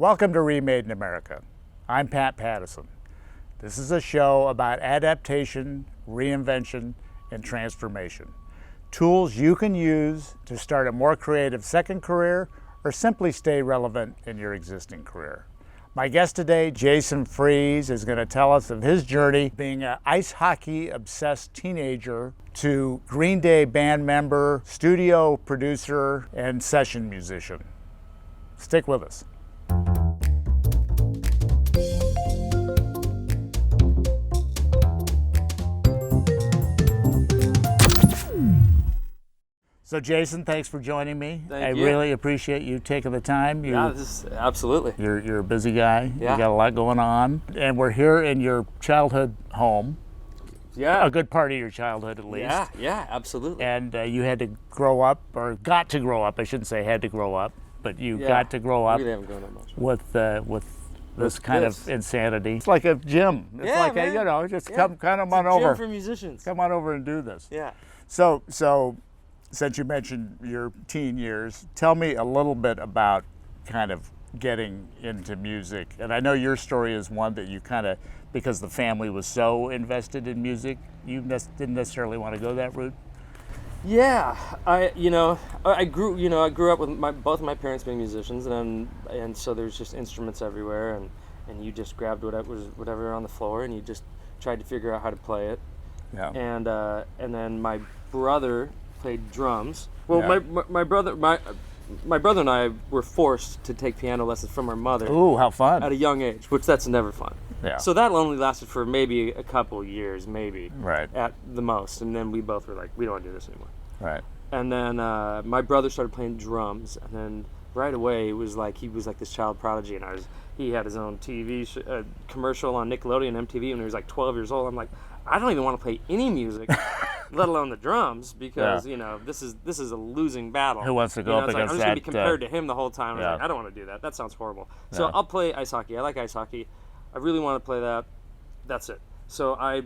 Welcome to Remade in America. I'm Pattison. This is a show about adaptation, reinvention, and transformation. Tools you can use to start a more creative second career or simply stay relevant in your existing career. My guest today, Jason Freese, is going to tell us of his journey being an ice hockey obsessed teenager to Green Day band member, studio producer, and session musician. Stick with us. So Jason, thanks for joining me. Thank you. Really appreciate you taking the time. Absolutely. You're a busy guy. Yeah. You got a lot going on. And we're here in your childhood home. Yeah. A good part of your childhood, at least. Yeah, absolutely. And you had to grow up, or got to grow up. I shouldn't say had to grow up, but you got to grow up we really haven't grown up much. with this kind of insanity. It's like a gym. It's like man. come on over. Gym for musicians. Come on over and do this. Yeah. So since you mentioned your teen years, tell me a little bit about kind of getting into music. And I know your story is one that you kind of, because the family was so invested in music, you didn't necessarily want to go that route. Yeah, I grew up with both of my parents being musicians, and so there's just instruments everywhere, and you just grabbed whatever on the floor, and you just tried to figure out how to play it. Yeah. And then my brother played drums. Well, Yeah. my brother and I were forced to take piano lessons from our mother. Ooh, how fun! At a young age, which that's never fun. Yeah. So that only lasted for maybe a couple years, maybe. Right. At the most, and then we both were like, we don't want to do this anymore. Right. And then my brother started playing drums, and then right away it was like he was like this child prodigy, and he had his own TV commercial on Nickelodeon MTV when he was like 12 years old. I'm like, I don't even want to play any music, let alone the drums, because this is a losing battle. Who wants to go up it's like, against I'm just gonna be that, compared to him the whole time. I was yeah. like, I don't want to do that. That sounds horrible. So Yeah. I'll play ice hockey. I like ice hockey. I really want to play that. That's it. So I,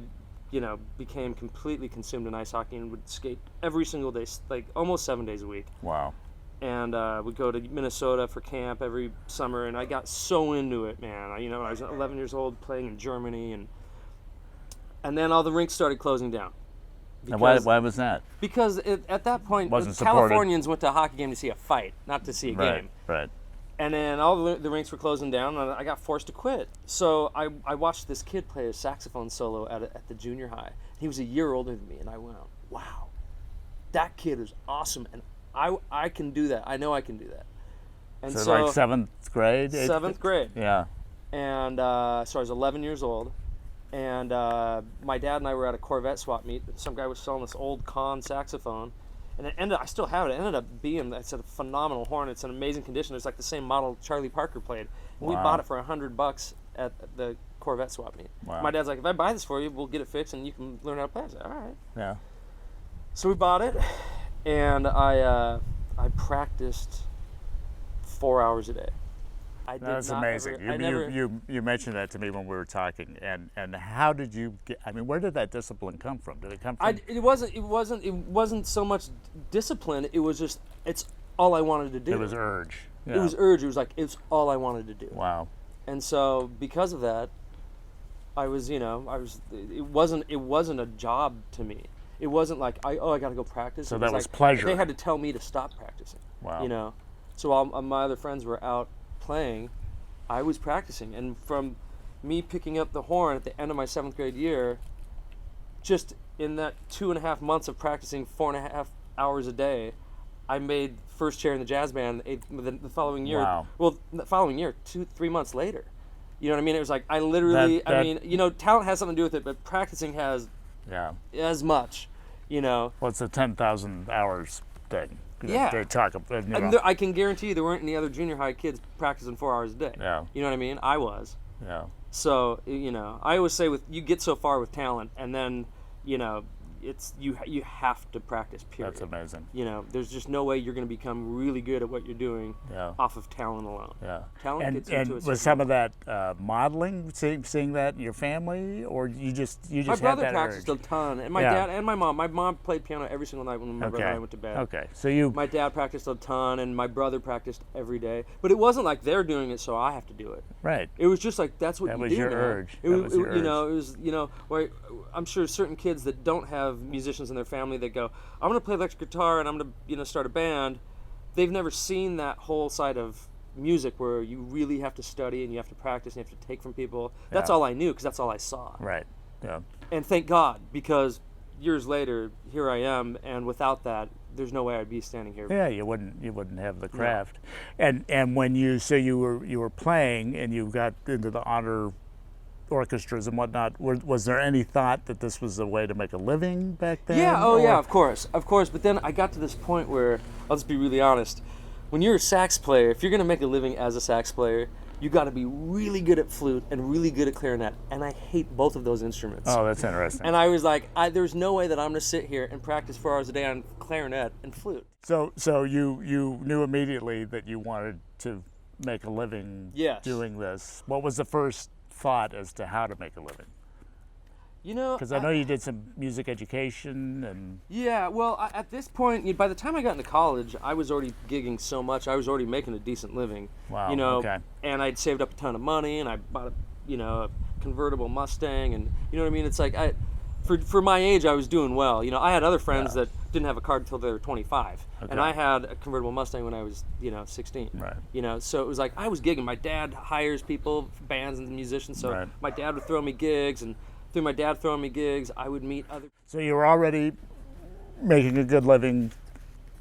became completely consumed in ice hockey and would skate every single day, like almost 7 days a week. Wow. And would go to Minnesota for camp every summer, and I got so into it, man. I was 11 years old playing in Germany, and then all the rinks started closing down. And why was that? Because at that point, Wasn't supported. Californians went to a hockey game to see a fight, not to see a game. Right. And then all the rinks were closing down, and I got forced to quit. So I watched this kid play a saxophone solo at the junior high. He was a year older than me, and I went, wow, that kid is awesome, and I can do that. I know I can do that. And So like seventh grade? Seventh grade. Yeah. And so I was 11 years old, and my dad and I were at a Corvette swap meet. Some guy was selling this old Conn saxophone, and I still have it. It ended up being, it's a phenomenal horn. It's in amazing condition. It's like the same model Charlie Parker played. And we bought it for $100 at the Corvette swap meet. Wow. My dad's like, if I buy this for you, we'll get it fixed and you can learn how to play. I said, all right. Yeah. So we bought it, and I practiced 4 hours a day. That's amazing. You mentioned that to me when we were talking, and how did you get? I mean, where did that discipline come from? Did it come from? It wasn't so much discipline. It was just it's all I wanted to do. It was urge. Yeah. It was urge. It was like it's all I wanted to do. Wow. And so because of that, I was. It wasn't a job to me. It wasn't like I got to go practice. So it that was like, pleasure. They had to tell me to stop practicing. Wow. So while my other friends were out playing, I was practicing, and from me picking up the horn at the end of my 7th grade year, just in that 2.5 months of practicing 4.5 hours a day, I made first chair in the jazz band the following year. Wow. Well, the following year, 3 months later. You know what I mean? It was like I literally. Talent has something to do with it, but practicing has as much. Well, it's a 10,000 hours thing. Yeah. They talk. I can guarantee you there weren't any other junior high kids practicing 4 hours a day. Yeah. You know what I mean? I was. Yeah. So, I always say you get so far with talent, and then, you have to practice, period. That's amazing. You know, there's just no way you're going to become really good at what you're doing off of talent alone. Yeah. Talent gets you to a was certain some level. of that modeling, seeing that in your family, or you just My had brother that practiced urge? a ton, and my dad and my mom. My mom played piano every single night when my brother and I went to bed. Okay. So you. My dad practiced a ton, and my brother practiced every day. But it wasn't like they're doing it, so I have to do it. Right. It was just like that's what That you was do. your man. urge. It That was, was your you know, urge. it was, you know, where I'm sure certain kids that don't have musicians in their family that go, I'm going to play electric guitar and I'm going to, you know, start a band. They've never seen that whole side of music where you really have to study and you have to practice and you have to take from people. That's all I knew because that's all I saw. Right. Yeah. And thank God, because years later, here I am, and without that, there's no way I'd be standing here. Yeah, you wouldn't have the craft. And when you were playing and you got into the honor orchestras and whatnot, was there any thought that this was a way to make a living back then? Yeah, of course. But then I got to this point where, I'll just be really honest, when you're a sax player, if you're going to make a living as a sax player, you got to be really good at flute and really good at clarinet, and I hate both of those instruments. Oh, that's interesting. And I was like, there's no way that I'm going to sit here and practice 4 hours a day on clarinet and flute. So you knew immediately that you wanted to make a living doing this. What was the first thought as to how to make a living? You know, Because I know you did some music education and. Yeah, well, at this point, by the time I got into college, I was already gigging so much. I was already making a decent living. Wow. You know, Okay. and I'd saved up a ton of money, and I bought a convertible Mustang, and you know what I mean. It's like for my age, I was doing well. You know, I had other friends that didn't have a car until they were 25, and I had a convertible Mustang when I was 16. Right. You know, so it was like I was gigging. My dad hires people, bands and musicians, so my dad would throw me gigs, and through my dad throwing me gigs, I would meet other. So you were already making a good living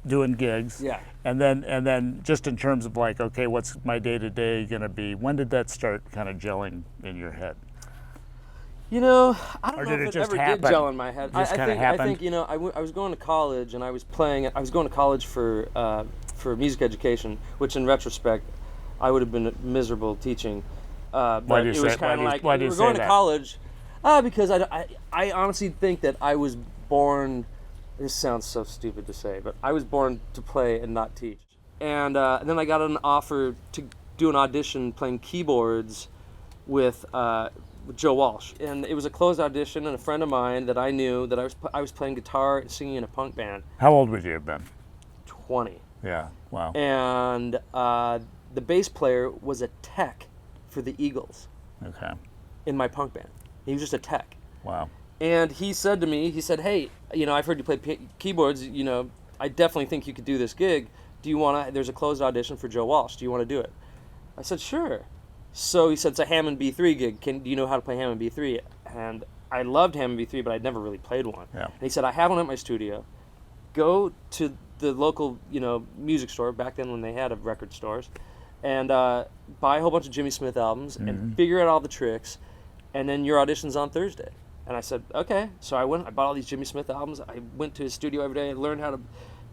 doing gigs. Yeah. And then just in terms of like, okay, what's my day-to-day going to be? When did that start kind of gelling in your head? You know, I Or don't know did if it it just ever happen? did gel in my head. Just kinda I happened? think, you know, I was going to college and I was playing. I was going to college for music education, which in retrospect, I would have been miserable teaching. But Why do you it was say- kind of like why do you we're say going that? to college, because I honestly think that I was born. This sounds so stupid to say, but I was born to play and not teach. And then I got an offer to do an audition playing keyboards with Joe Walsh, and it was a closed audition. And a friend of mine that I knew that I was playing guitar and singing in a punk band. How old would you have been? 20. Yeah. Wow. And the bass player was a tech for the Eagles Okay. in my punk band. He was just a tech. Wow. And he said to me, hey, you know, I've heard you play keyboards. You know, I definitely think you could do this gig. Do you want to? There's a closed audition for Joe Walsh. Do you want to do it? I said, sure. So he said, it's a Hammond B3 gig. Do you know how to play Hammond B3? And I loved Hammond B3, but I'd never really played one. Yeah. And he said, I have one at my studio. Go to the local, you know, music store, back then when they had record stores, and buy a whole bunch of Jimmy Smith albums and figure out all the tricks, and then your audition's on Thursday. And I said, okay. So I bought all these Jimmy Smith albums. I went to his studio every day and learned how to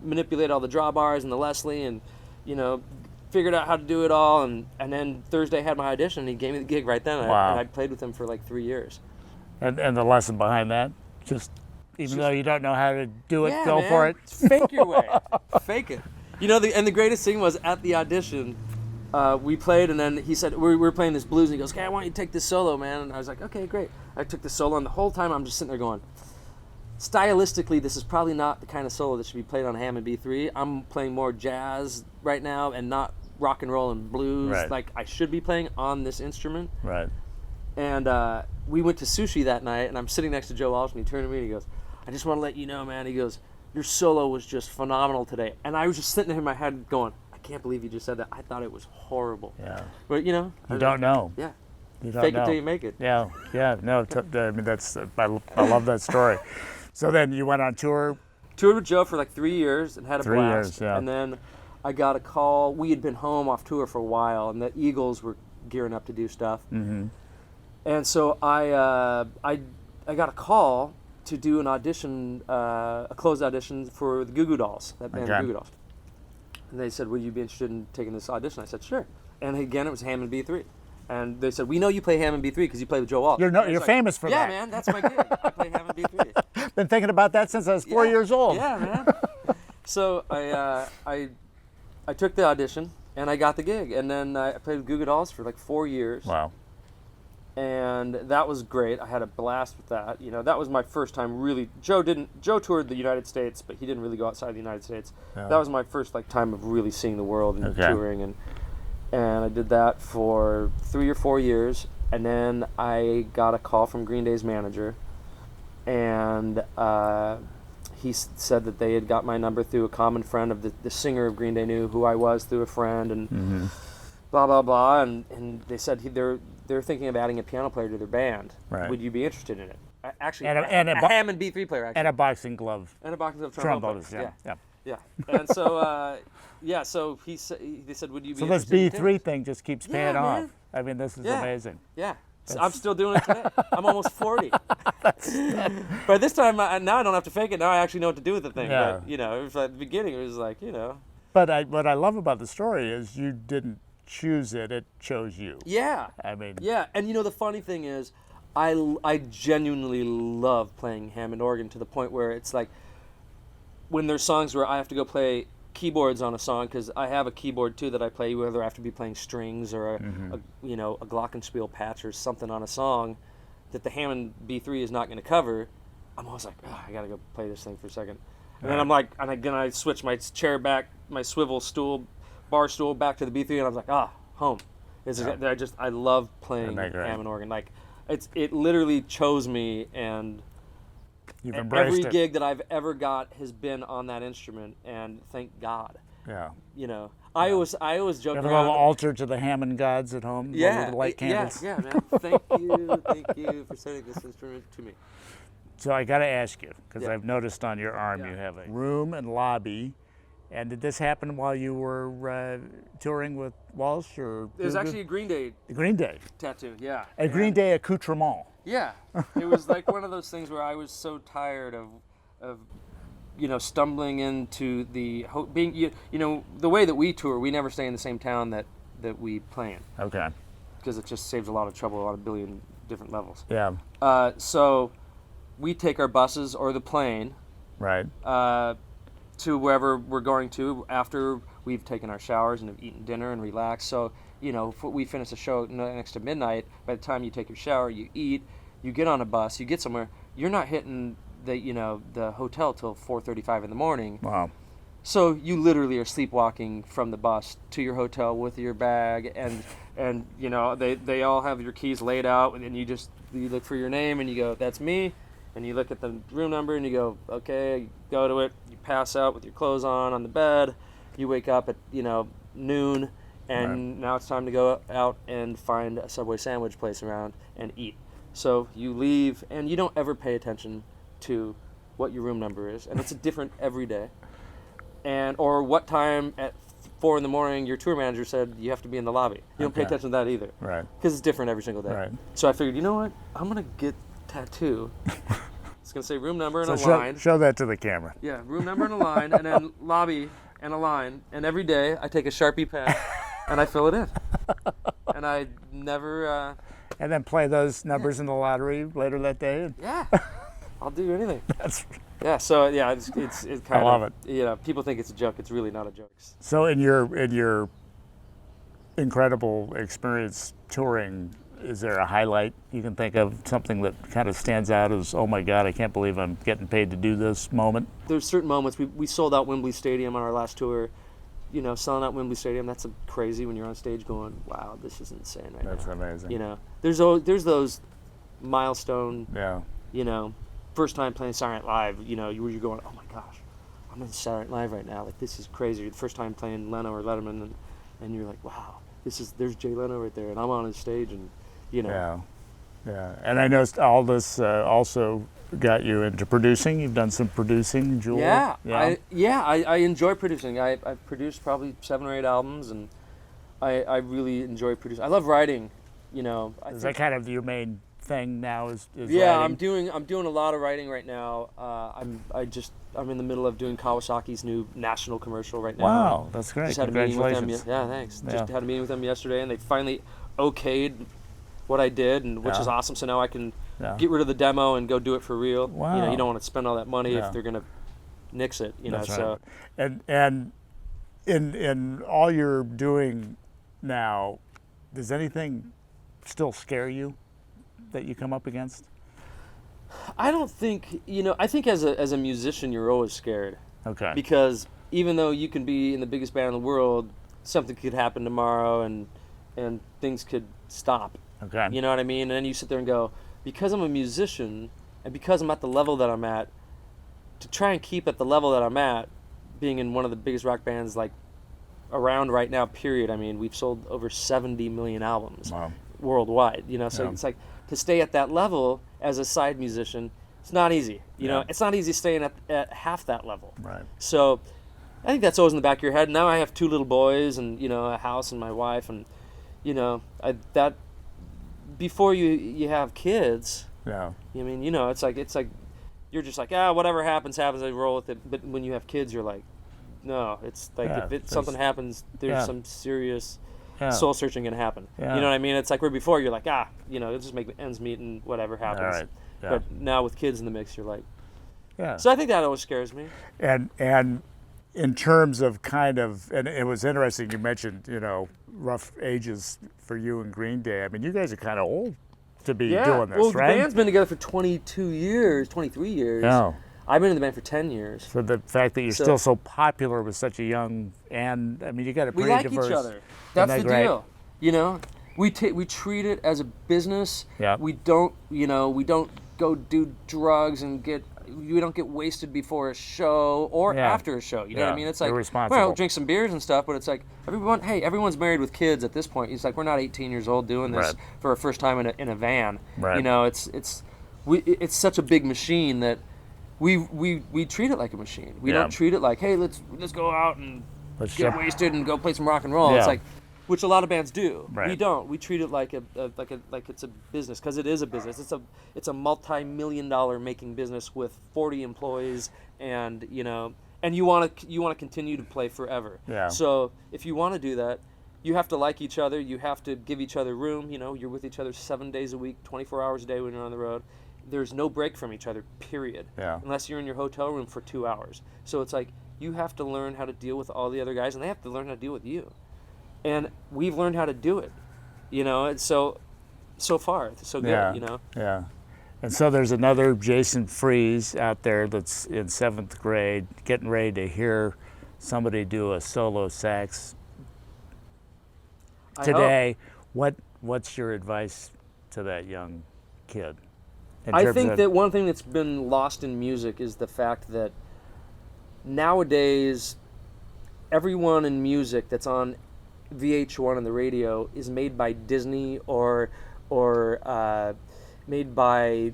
manipulate all the drawbars and the Leslie and, you know, figured out how to do it all. And then Thursday I had my audition and he gave me the gig right then. And I played with him for like 3 years. And the lesson behind that, just even though you don't know how to do it, Yeah, go man. for it. Fake your way. Fake it. You know, the greatest thing was at the audition, we played, and then he said, we were playing this blues, and he goes, okay, I want you to take this solo, man. And I was like, okay, great. I took the solo, and the whole time I'm just sitting there going, stylistically, this is probably not the kind of solo that should be played on a Hammond B3. I'm playing more jazz right now and not rock and roll and blues Right. like I should be playing on this instrument. Right. And we went to sushi that night, and I'm sitting next to Joe Walsh, and he turned to me and he goes, I just want to let you know, man. He goes, your solo was just phenomenal today. And I was just sitting there in my head going, I can't believe you just said that. I thought it was horrible. Yeah. But, you know. You don't know. Yeah. You don't Fake know. it till you make it. Yeah. Yeah. No. I mean, that's. I love that story. So then you went on tour. Toured with Joe for like 3 years and had a 3 blast. years, yeah. And then I got a call. We had been home off tour for a while, and the Eagles were gearing up to do stuff. Mm-hmm. And so I got a call to do an audition, a closed audition for the Goo Goo Dolls, that band, Okay. Goo Goo Dolls. And they said, would you be interested in taking this audition? I said, sure. And again, it was Hammond B3. And they said, we know you play Hammond B3 because you play with Joe Walsh. You're And I was like, famous for yeah, that. man, that's my gig. I play Hammond B3. Been thinking about that since I was 4 years old. Yeah, man. So I took the audition and I got the gig, and then I played with Goo Goo Dolls for like 4 years. Wow. And that was great. I had a blast with that. You know, that was my first time really. Joe toured the United States, but he didn't really go outside the United States. Yeah. That was my first like time of really seeing the world and Okay. touring, and I did that for 3 or 4 years, and then I got a call from Green Day's manager, and he said that they had got my number through a common friend of the singer of Green Day knew who I was through a friend, and blah blah blah, and they said they're thinking of adding a piano player to their band. Right. Would you be interested in it? Actually, And a a Hammond B3 player, actually. And a boxing glove. And a box of trombone Trombonist, players. yeah. Yeah. And so, so they said, would you be So this interested in B3 tennis? thing just keeps Yeah, paying off. man. I mean, this is Yeah. amazing. Yeah. So I'm still doing it today. I'm almost 40. But this time, now I don't have to fake it. Now I actually know what to do with the thing. Yeah. But, it was at the beginning, it was like, But what I love about the story is you didn't choose it, it chose you. Yeah. I mean, Yeah, and the funny thing is, I genuinely love playing Hammond organ to the point where it's like, when there's songs where I have to go play keyboards on a song, because I have a keyboard too that I play, whether I have to be playing strings or a glockenspiel patch or something on a song that the Hammond B3 is not going to cover, I'm always like, I gotta go play this thing for a second. And then I'm like, and then I switch my chair back, my swivel stool, bar stool back to the B3, and I was like, home. I love playing Hammond organ. Like, it literally chose me, and you've embraced every it. gig that I've ever got has been on that instrument, and thank God. Yeah. I always joke You have a around. little altar to the Hammond gods at home. Yeah, the light candles. yeah, man. Thank you for sending this instrument to me. So I got to ask you, because Yeah. I've noticed on your arm you have a room and lobby. And did this happen while you were touring with Walsh or? It was actually a Green Day Green Day. tattoo. Yeah. A Green Day accoutrement. Yeah, it was like one of those things where I was so tired of stumbling into the being the way that we tour. We never stay in the same town that we play in, Okay. because it just saves a lot of trouble on a billion different levels. Yeah. So we take our buses or the plane Right. to wherever we're going to after we've taken our showers and have eaten dinner and relaxed. So, if we finish the show next to midnight, by the time you take your shower, you eat, you get on a bus, you get somewhere, you're not hitting the hotel till 4:35 in the morning. Wow. So you literally are sleepwalking from the bus to your hotel with your bag, and they all have your keys laid out, and then you look for your name and you go, that's me. And you look at the room number and you go, okay, you go to it, you pass out with your clothes on the bed, you wake up at, noon, and now it's time to go out and find a Subway sandwich place around and eat. So you leave, and you don't ever pay attention to what your room number is, and it's different every day. Or what time at 4 in the morning your tour manager said you have to be in the lobby. You don't pay attention to that either. Right. Because it's different every single day. Right. So I figured, you know what? I'm going to get tattoo. It's going to say room number and a So line. show that to the camera. Yeah, room number and a line, and then lobby and a line. And every day I take a Sharpie pen and I fill it in. And I never... And then play those numbers in the lottery later that day. Yeah. I'll do anything. That's. Yeah, so yeah, it's kind of... I love it. People think it's a joke. It's really not a joke. So in your incredible experience touring, is there a highlight you can think of, something that kind of stands out as, oh my God, I can't believe I'm getting paid to do this moment? There's certain moments. We sold out Wembley Stadium on our last tour. Selling out Wembley Stadium, that's crazy when you're on stage going, wow, this is insane right That's now. amazing. There's those milestone, Yeah. first time playing Saturday Night Live, where you're going, oh my gosh, I'm in Saturday Night Live right now. Like, this is crazy. The first time playing Leno or Letterman, and you're like, wow, there's Jay Leno right there, and I'm on his stage, and Yeah. And I know all this also got you into producing. You've done some producing, Jewel. Yeah. I enjoy producing. I've produced probably 7 or 8 albums, and I really enjoy producing. I love writing. Is that kind of your main thing now? Is yeah, writing? I'm doing a lot of writing right now. I'm in the middle of doing Kawasaki's new national commercial right now. Wow, that's great. Just had a meeting with them. Congratulations. Yeah, thanks. Yeah. Just had a meeting with them yesterday, and they finally okayed what I did, and which is awesome. So now I can get rid of the demo and go do it for real. Wow. You know, you don't want to spend all that money if they're gonna nix it. You know, That's so right. And in all you're doing now, does anything still scare you that you come up against? I don't think, you know, I think as a musician you're always scared. Okay. Because even though you can be in the biggest band in the world, something could happen tomorrow and things could stop. Okay. You know what I mean? And then you sit there and go, because I'm a musician and because I'm at the level that I'm at, to try and keep at the level that I'm at, being in one of the biggest rock bands like around right now, period. I mean, we've sold over 70 million albums worldwide, you know, so it's like to stay at that level as a side musician, it's not easy. You know, it's not easy staying at half that level. Right. So I think that's always in the back of your head. Now I have 2 little boys and, you know, a house and my wife and, you know, that before you have kids, I mean, you know, it's like you're just like, whatever happens, I roll with it. But when you have kids, you're like, no, it's like if something happens, there's some serious soul searching gonna happen. You know what I mean? It's like where before you're like, you know, it'll just make ends meet and whatever happens. All right. Yeah. But now with kids in the mix, you're like, So I think that always scares me. And in terms of kind of, and it was interesting you mentioned, you know, rough ages for you and Green Day. I mean, you guys are kind of old to be doing this, well, right? The band's been together for 22 years, 23 years. Yeah. I've been in the band for 10 years. So the fact that you're still so popular with such a young, and I mean, you got a pretty we like diverse. each other. That's the great? deal. You know, we treat it as a business. Yeah. We don't go do drugs and we don't get wasted before a show or after a show. You know what I mean? It's like, well, drink some beers and stuff, but it's like everyone's married with kids at this point. It's like we're not 18 years old doing this for our first time in a van. Right. You know, it's such a big machine that we treat it like a machine. We don't treat it like, hey, let's go out and get wasted and go play some rock and roll. It's like, which a lot of bands do. Right. We don't. We treat it like it's a business, because it is a business. It's a multi-million-dollar making business with 40 employees, and you know, and you want to continue to play forever. Yeah. So if you want to do that, you have to like each other. You have to give each other room. You know, you're with each other 7 days a week, 24 hours a day when you're on the road. There's no break from each other, period. Yeah. Unless you're in your hotel room for 2 hours. So it's like you have to learn how to deal with all the other guys, and they have to learn how to deal with you. And we've learned how to do it, you know. And so far, so good, you know. Yeah. And so there's another Jason Freese out there that's in 7th grade, getting ready to hear somebody do a solo sax today. What's your advice to that young kid? I think that one thing that's been lost in music is the fact that nowadays everyone in music that's on VH1 on the radio is made by Disney or made by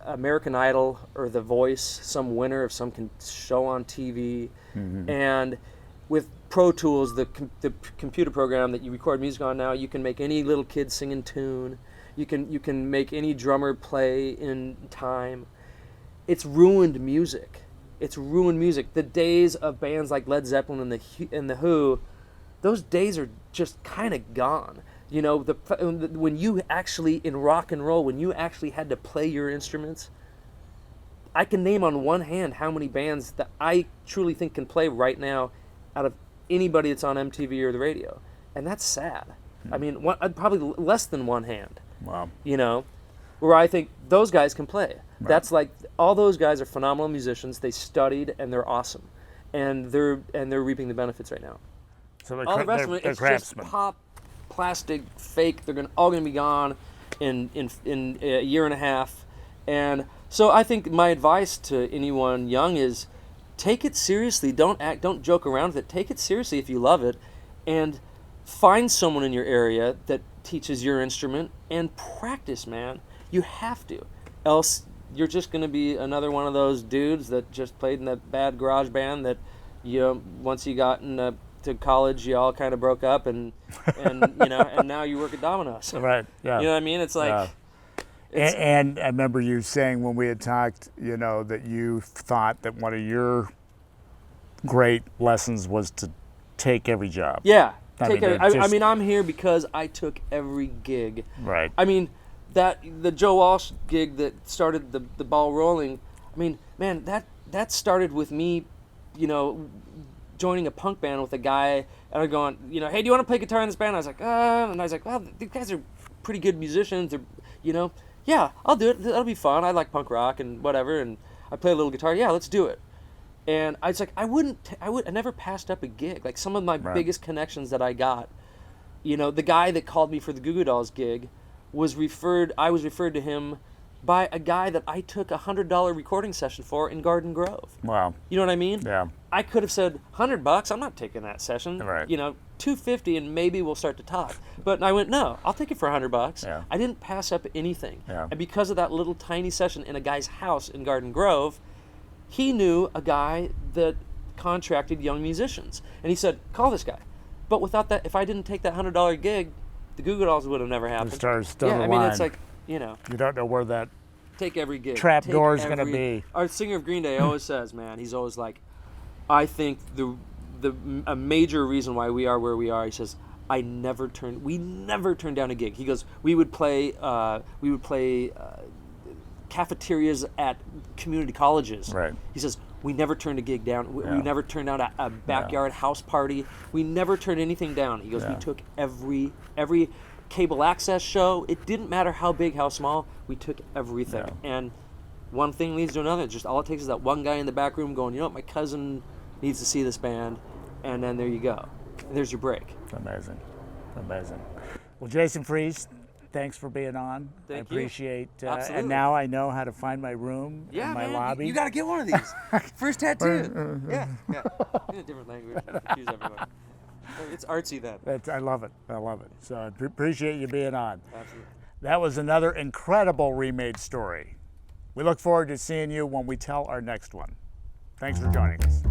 American Idol or The Voice, some winner of some show on TV. Mm-hmm. And with Pro Tools, the computer program that you record music on now, you can make any little kid sing in tune. You can make any drummer play in time. It's ruined music. It's ruined music. The days of bands like Led Zeppelin and the Who, those days are just kind of gone. You know, when you actually, in rock and roll, when you actually had to play your instruments, I can name on one hand how many bands that I truly think can play right now out of anybody that's on MTV or the radio. And that's sad. I mean, probably less than one hand. Wow. You know, where I think those guys can play. Right. That's like, all those guys are phenomenal musicians. They studied and they're awesome. And they're reaping the benefits right now. So all the rest of it, it's craftsmen. Just pop, plastic, fake. They're all going to be gone in a year and a half. And so I think my advice to anyone young is take it seriously. Don't joke around with it. Take it seriously if you love it, and find someone in your area that teaches your instrument and practice, man. You have to. Else you're just going to be another one of those dudes that just played in that bad garage band that, you know, once you got to college, you all kind of broke up and you know, and now you work at Domino's. Right. Yeah. You know what I mean? It's like. Yeah. And I remember you saying when we had talked, you know, that you thought that one of your great lessons was to take every job. Yeah. I mean, I'm here because I took every gig. Right. I mean, the Joe Walsh gig that started the ball rolling. I mean, man, that started with me, joining a punk band with a guy, and I'm going, hey, do you want to play guitar in this band? I was like, and I was like, well, these guys are pretty good musicians. They're, yeah, I'll do it. That'll be fun. I like punk rock and whatever, and I play a little guitar. Yeah, let's do it. And I was like, I never passed up a gig. Like some of my biggest connections that I got, the guy that called me for the Goo Goo Dolls gig I was referred to him by a guy that I took a $100 recording session for in Garden Grove. Wow. You know what I mean? Yeah. I could have said $100. I'm not taking that session. Right. $250 and maybe we'll start to talk. But I went, no, I'll take it for $100. Yeah. I didn't pass up anything. Yeah. And because of that little tiny session in a guy's house in Garden Grove, he knew a guy that contracted young musicians. And he said, call this guy. But without that, if I didn't take that $100 gig, the Goo Goo Dolls would have never happened. The stars still yeah, I mean, it's like, you don't know where that take every gig. trap door is going to be. Our singer of Green Day always says, man, he's always like, I think a major reason why we are where we are, he says, we never turned down a gig. He goes, we would play cafeterias at community colleges. Right. He says, we never turned a gig down. We never turned down a backyard house party. We never turned anything down. He goes, we took every cable access show. It didn't matter how big, how small. We took everything. Yeah. And one thing leads to another. Just all it takes is that one guy in the back room going, my cousin needs to see this band. And then there you go. And there's your break. Amazing. Well, Jason Freese, thanks for being on. Thank I appreciate you. Absolutely. And now I know how to find my room in my lobby. You got to get one of these. First tattoo. Yeah. In a different language. Confuse everyone. It's artsy then. I love it. So I appreciate you being on. Absolutely. That was another incredible Remade story. We look forward to seeing you when we tell our next one. Thanks for joining us.